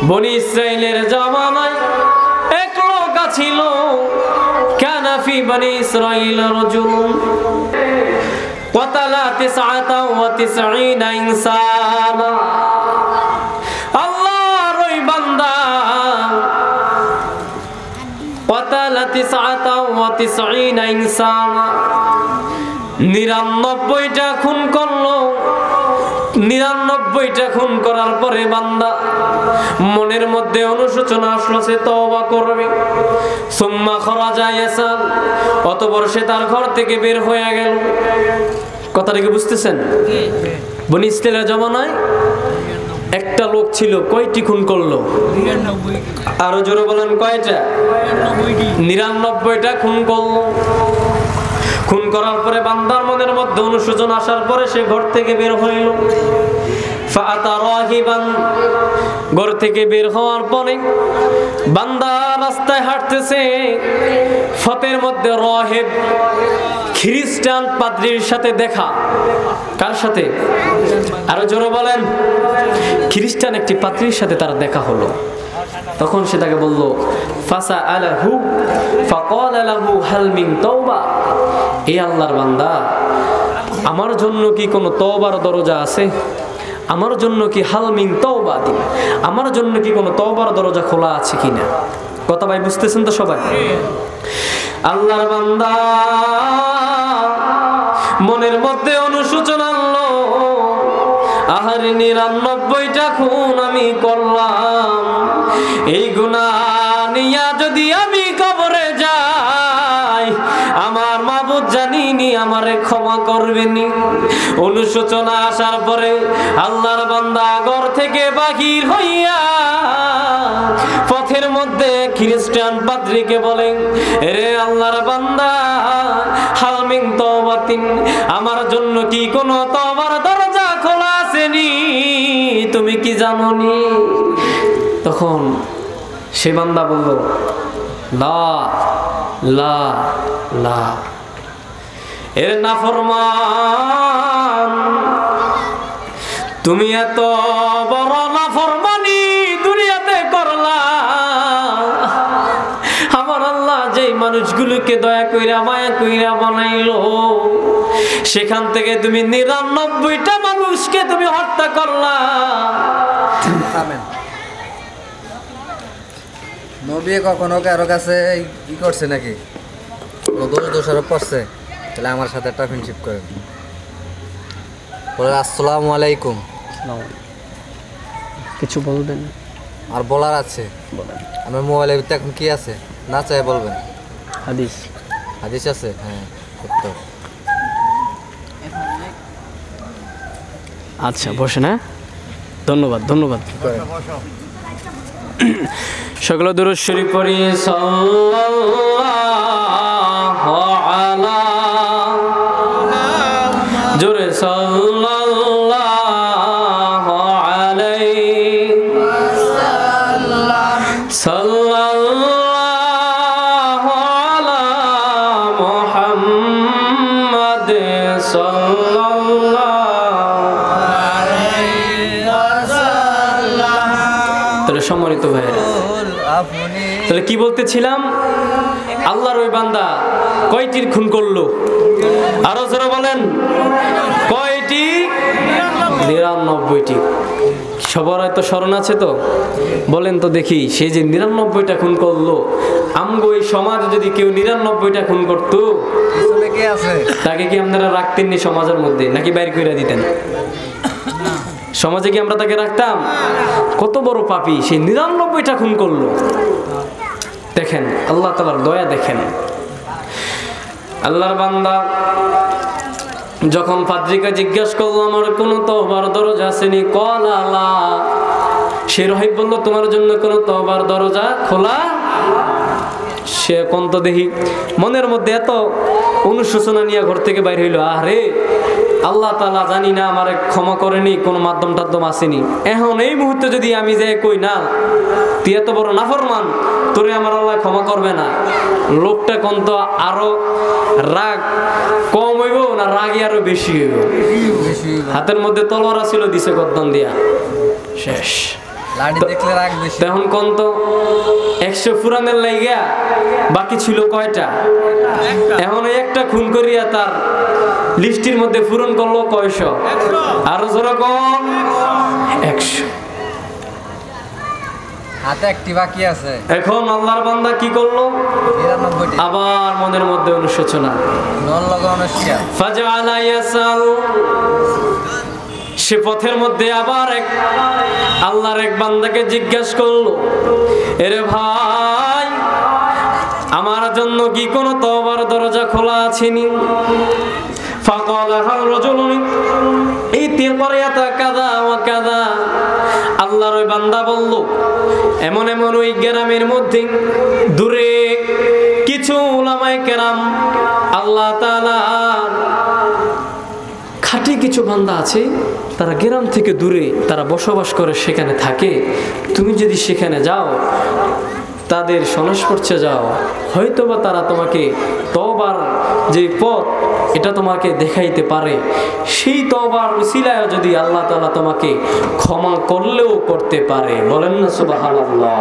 বনি ইসরাইলের জামানায় এক লোক ছিল, কানা ফি বনি ইসরাইল রাজুলুন ক্বাতালা 99 ইনসানা। আল্লাহর ওই বান্দা ক্বাতালা 99 ইনসানা, 99টা খুন করলো। 99টা খুন করার পরে বান্দা মনের মধ্যে অনুশোচনা আসলো, সে তওবা করবে। সুম্মা খরাজা ইয়াসাল, অতঃপর সে তার ঘর থেকে বের হয়ে গেল। কথাটা কি বুঝতেছেন? বনি ইসরাইলের জামানায় একটা লোক ছিল, কয়টি খুন করলো? আরো জোরে বলেন, কয়টা? 99টা খুন করলো। খুন করার পরে বান্দার মনের মধ্যে অনুশোচনা আসার পরে সে ঘর থেকে বের হইল। ফাআতা রাহিবান, ঘর থেকে বের হওয়ার পরে বান্দা রাস্তায় হাঁটতেছে, পথের মধ্যে রাহিব খ্রিস্টান পাদ্রীর সাথে দেখা। কার সাথে? আরো জোরে বলেন। খ্রিস্টান একটি পাদ্রীর সাথে তার দেখা হলো। তখন সে তাকে বলল, ফাসআলাহু ফাকালা লাহু হাল মিন তাওবা, এ আল্লাহর বান্দা, আমার জন্য কি কোনো তওবার দরজা আছে? আমার জন্য কি হাল মিন তাওবা, আমার জন্য কি কোনো তওবার দরজা খোলা আছে কিনা? কথা ভাই বুঝতেছেন তো সবাই? আল্লাহর বান্দা মনের মধ্যে অনুশোচনা আনলো, আহারে 99টা খুন আমি করলাম, এই গুনাহ নিয়া যদি আমি কবরে যাই, আমার মাবুদ জানিনি আমারে ক্ষমা করবেনি। অনুশোচনা আসার পরে আল্লাহর বান্দা ঘর থেকে বাহির হইয়া পথের মধ্যে খ্রিস্টান পাদ্রীকে বলেন, রে আল্লাহর বান্দা, হাল মিন তাওবাতিন, আমার জন্য কি কোনো তওবার দরজা খোলা আসেনি? তুমি কি জানোনি? তখন সে বান্দা বলল, লা লা লা। এর নাফরমান, তুমি এত বড় নাফরমানি দুনিয়াতে করলা। আমার আল্লাহ যেই মানুষগুলোকে দয়া কইরা মায়া কইরা বানাইলো, সেখান থেকে তুমি 99টা মানুষকে তুমি হত্যা করলা। নবী কখনো কারো কাছে ই করছে নাকি? ও দোষারোপ করছে? তাহলে আমার সাথে একটা ফ্রেন্ডশিপ করেন। বলে, আসসালামু আলাইকুম। কিছু বলবেন? আর বলার আছে? আমার মোবাইলের ভিতরে এখন কি আছে না চাই বলবেন। হাদিস। হাদিস আছে? হ্যাঁ, সত্য। আচ্ছা, বসেন। হ্যাঁ, ধন্যবাদ ধন্যবাদ। সকলে দুরূদ শরীফ পড়ি। সাল্লাল্লাহু আলা, জোরে সাল্লাল্লাহু আলাইহি সাল্লাল্লাহু আলা মুহাম্মাদ সাল্লাল্লাহু আলাইহি ওয়াসাল্লাম। তাহলে সম্মানিত ভাইরা, তাহলে কি বলতেছিলাম? আল্লাহর ওই বান্দা কয়টির খুন করলো? আরো জোরে বলেন, কয়টি? 99টি। সবার হয়তো স্মরণ আছে তো? বলেন তো দেখি, সে যে 99টা খুন করলো, আমগো এই সমাজে যদি কেউ 99টা খুন করতো, তাকে কি আপনারা রাখতেননি সমাজের মধ্যে, নাকি বাইর করে দিতেন? সমাজে কি আমরা তাকে রাখতাম? কত বড় পাপী, সে 99টা খুন করলো। দেখেন আল্লাহ তাআলার দয়া, দেখেন। আল্লাহর বান্দা যখন পাদ্রীকে জিজ্ঞাসা করলো, আমার কোনো তওবার দরজা আসেনি? ক্বালা লা। সে রাহিব বলল, তোমার জন্য কোনো তওবার দরজা খোলা? সে কন্ত দেখি মনের মধ্যে এত অনুশোচনা নিয়ে ঘর থেকে বাইর হইল, আরে আল্লাহ তাআলা জানি না আমারে ক্ষমা করেনি, কোনো মাধ্যম টাধ্যম আসেনি। এখন এই মুহূর্তে যদি আমি যে কই না, তুই এত বড় নাফরমান, তোরে আমার আল্লাহ ক্ষমা করবে না, লোকটা কন্ত আরো রাগ কম হইব না রাগই আরো বেশি হইব? হাতের মধ্যে তলোয়ার ছিল, দিছে গর্দন দিয়া, শেষ। লাঠি দেখলে রাগ বেশি। তখন কোন তো 100 ফুরানের লাইগা বাকি ছিল কয়টা? এখন একটা খুন করিয়া তার লিস্টির মধ্যে পূরণ করলো কয়শো? আরো জোরে কম 100। হাতে একটি বাকি আছে। এখন আল্লাহর বান্দা কি করলো? 99টি। আবার মনের মধ্যে অনুশোচনা। নন লাগানোর শিয়া। ফাজআলা ইয়াসাল, সে পথের মধ্যে আবার এক আল্লাহর এক বান্দাকে জিজ্ঞাসা করলো, এরে ভাই, আমার জন্য কি কোনো তওবার দরজা খোলা আছেনি? ফাকালা হাল রাজুলুন ইতি ক্বরিয়াতা কাযা ওয়া কাযা। আল্লাহর ওই বান্দা বলল, এমন এমন ওই গ্রামের মধ্যে দূরে কিছু উলামায়ে কেরাম আল্লাহ তাআলা খাঁটি কিছু বান্দা আছে, তারা গ্রাম থেকে দূরে তারা বসবাস করে, সেখানে থাকে। তুমি যদি সেখানে যাও, তাদের সংস্পর্শে যাও, হয়তোবা তারা তোমাকে তওবার যে পথ এটা তোমাকে দেখাইতে পারে। সেই তওবার উসিলায় যদি আল্লাহ তাআলা তোমাকে ক্ষমা করলেও করতে পারে। বলেন না সুবহানাল্লাহ।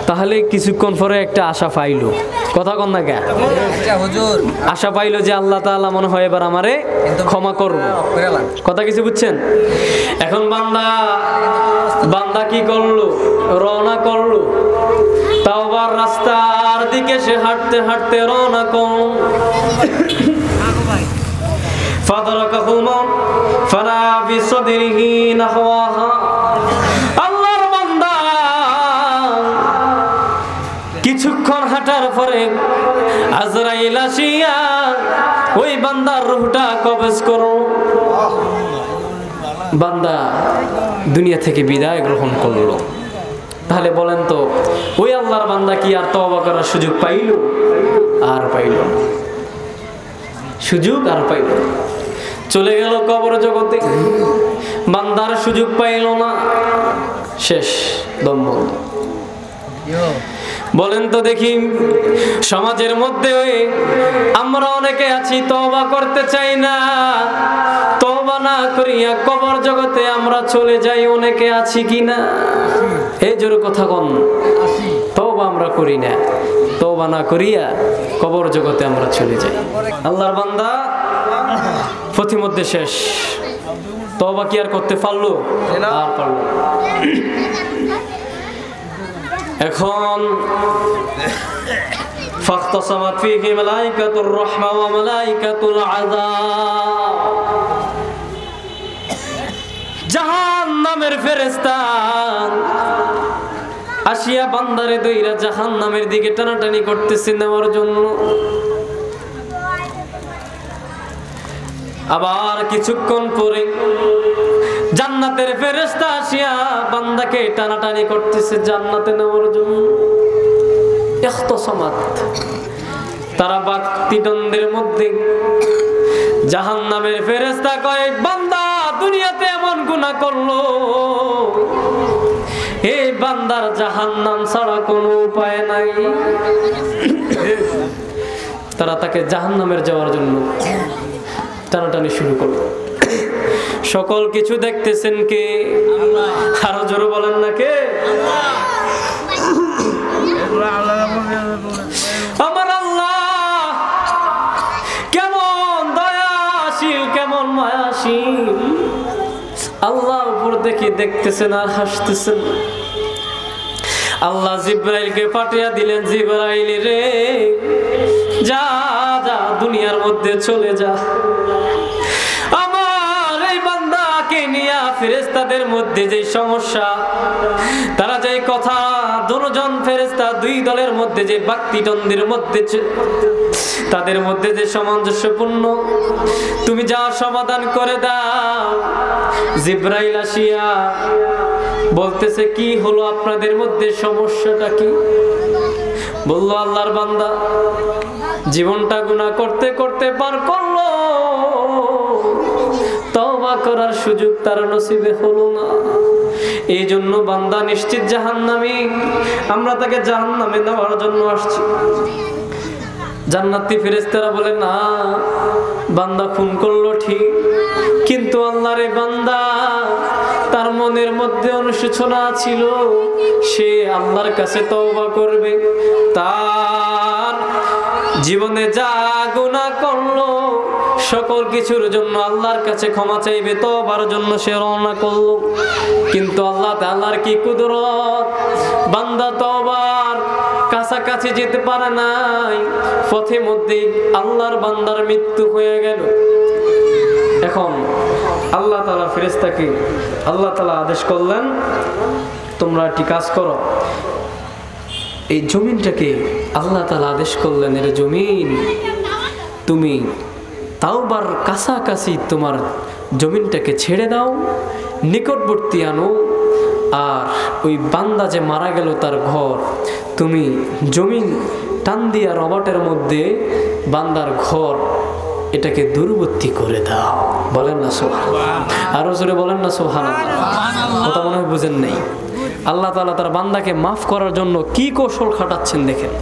তাহলে কিছুক্ষণ পরে একটা আশা পাইলো, কথা কন না কে? হুজুর আশা পাইলো যে আল্লাহ তাআলা মনে হয় এবার আমারে ক্ষমা করবে। কথা কিছু বুঝছেন? এখন বান্দা কি করলো? রওনা করলো তাওবার রাস্তার দিকে। সে হাঁটতে হাঁটতে রওনা করলো। ফাদারাকাহুল মাউত ফালা ফি সাদরিহি নাহওয়াহা। আল্লাহর বান্দা কিছুক্ষণ হাঁটার পরে আজরাইল আসিয়া ওই বান্দার রূহটা কবজ করলো। বান্দা দুনিয়া থেকে বিদায় গ্রহণ করলো। তাহলে বলেন তো, ওই আল্লাহর বান্দা কি আর তওবা করার সুযোগ পাইল? আর পাইল সুযোগ, আর পাইল। চলে গেল কবর জগতে, বান্দার সুযোগ পাইল না, শেষ, দম বন্ধ। বলেন তো দেখি, সমাজের মধ্যে আমরা অনেকে আছি তওবা করতে চাই না, তওবা না করিয়া কবর জগতে আমরা চলে যাই। অনেকে আছি কিনা? এই জোরে কথা কন। তওবা আমরা করি না, তওবা না করিয়া কবর জগতে আমরা চলে যাই। আল্লাহর বান্দা পথিমধ্যে শেষ, তওবা কি আর করতে পারলো? আর পারলো। এখন ফাখতাসামাত ফীহি মালাইকাতুর রাহমা ওয়া মালাইকাতুল আযাব। জাহান্নামের ফেরেশতা আসিয়া বান্দারে দইরা জাহান্নামের দিকে টানাটানি করতেছে নেওয়ার জন্য। আবার কিছুক্ষণ পরে জান্নাতের ফেরেশতা আসিয়া বান্দাকে টানাটানি করতেছে জান্নাতে নেওয়ার জন্য। ইখতাসামাত, তারা বাকদ্বন্দ্বের মধ্যে। জাহান্নামের ফেরেশতা কয়, বান্দা দুনিয়াতে এমন গুনাহ করলো, এই বান্দার জাহান্নাম ছাড়া কোনো উপায় নাই। তারা তাকে জাহান্নামের যাওয়ার জন্য টানাটানি শুরু করলো। সকল কিছু দেখতেছেন কে? আরো জোরে বলেন না কে? আমার আল্লাহ কেমন দয়াশীল, কেমন মায়াশীল। আল্লাহ উপর দেখে দেখতেছেন আর হাসতেছেন। আল্লাহ জিব্রাইলকে পাঠিয়ে দিলেন, জিব্রাইল রে, যা যা দুনিয়ার মধ্যে চলে যা। আমার এই বান্দাকে নিয়ে ফেরেশতাদের মধ্যে যে সমস্যা, তারা যে কথা, দুজন ফেরেশতা দুই দলের মধ্যে যে বাকদ্বন্দ্বের মধ্যে, তাদের মধ্যে যে সামঞ্জস্যপূর্ণ, তুমি যা সমাধান করে দাও। জিব্রাইল আসিয়া বলতেছে, কি হলো আপনাদের মধ্যে, সমস্যাটা কি? বলল, আল্লাহর বান্দা জীবনটা গুনাহ করতে করতে পার করলো, তওবা করার সুযোগ তার নসিবে হলো না। এই জন্য বান্দা নিশ্চিত জাহান্নামী। আমরা তাকে জাহান্নামে নেওয়ার জন্য আসছি। জান্নাতি ফেরেশতারা বলে, না, বান্দা খুন করলো ঠিক, কিন্তু আল্লাহর এই বান্দা তার মনের মধ্যে অনুশোচনা ছিল, সে আল্লাহর কাছে তওবা করবে। তার জীবনে যা গুনাহ করলো সকল কিছুর জন্য আল্লাহর কাছে ক্ষমা চাইবে, তওবার জন্য সে রওনা করলো। কিন্তু আল্লাহ তাআলার কি কুদরত, বান্দা তওবার কাছাকাছি যেতে পারে নাই, পথে মধ্যে আল্লাহর বান্দার মৃত্যু হয়ে গেল। এখন আল্লাহ তাআলা ফেরেশতাকে আল্লাহ তাআলা আদেশ করলেন, তোমরা একটি কাজ করো। এই জমিনটাকে আল্লাহ তাআলা আদেশ করলেন, এর জমিন তুমি তাওবার কাছাকাছি তোমার জমিনটাকে ছেড়ে দাও, নিকটবর্তী আনো। আর ওই বান্দা যে মারা গেল তার ঘর তুমি জমিন টান দিয়া রবাটের মধ্যে বান্দার ঘর এটাকে দূরবর্তী করে দাও। বলেন না সুবহানাল্লাহ, আরো জোরে বলেন না সুবহানাল্লাহ। কথা মনে হয় বুঝেন নাই। আল্লাহ তাআলা তার বান্দাকে মাফ করার জন্য কি কৌশল খাটাচ্ছেন দেখেন।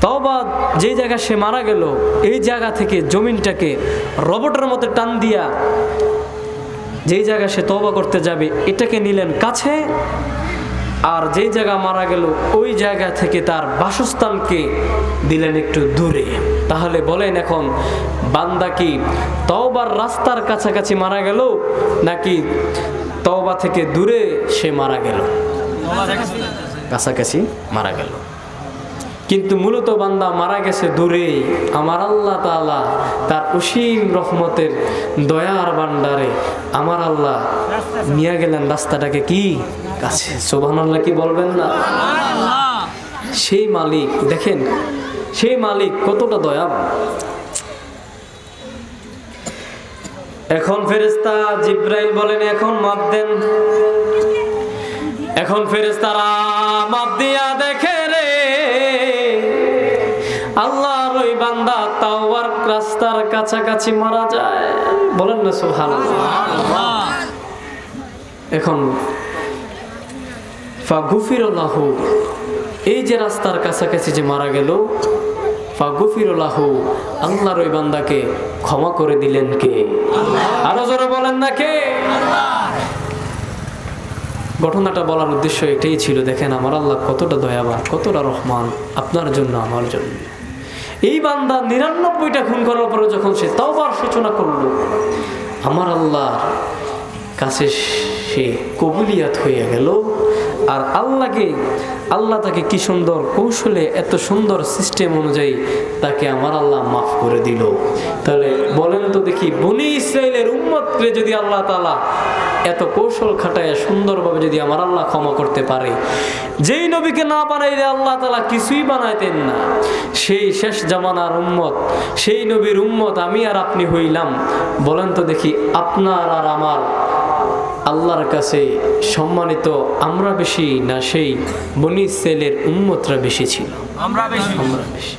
তওবা যে জায়গা সে মারা গেল এই জায়গা থেকে জমিনটাকে রবটের মতো টান দিয়া যেই জায়গা সে তওবা করতে যাবে এটাকে নিলেন কাছে, আর যেই জায়গা মারা গেল ওই জায়গা থেকে তার বাসস্থানকে দিলেন একটু দূরে। তাহলে বলেন এখন বান্দা কি তওবার রাস্তার কাছাকাছি মারা গেল নাকি তওবা থেকে দূরে সে মারা গেল? কাছাকাছি মারা গেল, কিন্তু মূলত বান্দা মারা গেছে দূরে। আমার আল্লাহ তাআলা তার অসীম রহমতের দয়ার ভান্ডারে আমার আল্লাহ নিয়ে গেলেন রাস্তাটাকে কি কাছে। সুবহানাল্লাহ কি বলবেন না? সেই মালিক দেখেন, সেই মালিক কতটা দয়াবান। এখন ফেরেশতা জিবরাইল বলেন, এখন মাপ দেন। এখন ফেরেশতারা মাপ দিয়া দেখে রে আল্লাহর ওই বান্দা তাওবার রাস্তার কাছাকাছি মারা যায়। বলেন না সুবহানাল্লাহ। এখন ফাগুফির লাহু, এই যে রাস্তার কাছাকাছি যে মারা গেল, ফাগুফির লাহু, আল্লাহর ওই বান্দাকে ক্ষমা করে দিলেন কে? আরো জোরে বলেন না কে? ঘটনাটা বলার উদ্দেশ্য এটাই ছিল, দেখেন আমার আল্লাহ কতটা দয়াবান, কতটা রহমান আপনার জন্য আমার জন্য। এই বান্দা ৯৯টা খুন করার পরে যখন সে তওবার সূচনা করলো, আমার আল্লাহর কাছে সে কবুলিয়াত হয়ে গেল। আর আল্লাহ তাকে কি সুন্দর কৌশলে, এত সুন্দর সিস্টেম অনুযায়ী তাকে আমার আল্লাহ মাফ করে দিল। তাহলে বলেন তো দেখি, বনি ইসরাইলের উম্মতকে যদি আল্লাহ তাআলা এত কৌশল খাটায় সুন্দরভাবে যদি আমার আল্লাহ ক্ষমা করতে পারে, যেই নবীকে না বানাইলে আল্লাহ তাআলা কিছুই বানাইতেন না, সেই শেষ জামানার উম্মত, সেই নবীর উম্মত আমি আর আপনি হইলাম। বলেন তো দেখি, আপনার আর আমার আল্লাহর কাছে সম্মানিত আমরা বেশি না সেই বনি ইসরাইলের উম্মতরা বেশি ছিল? আমরা বেশি।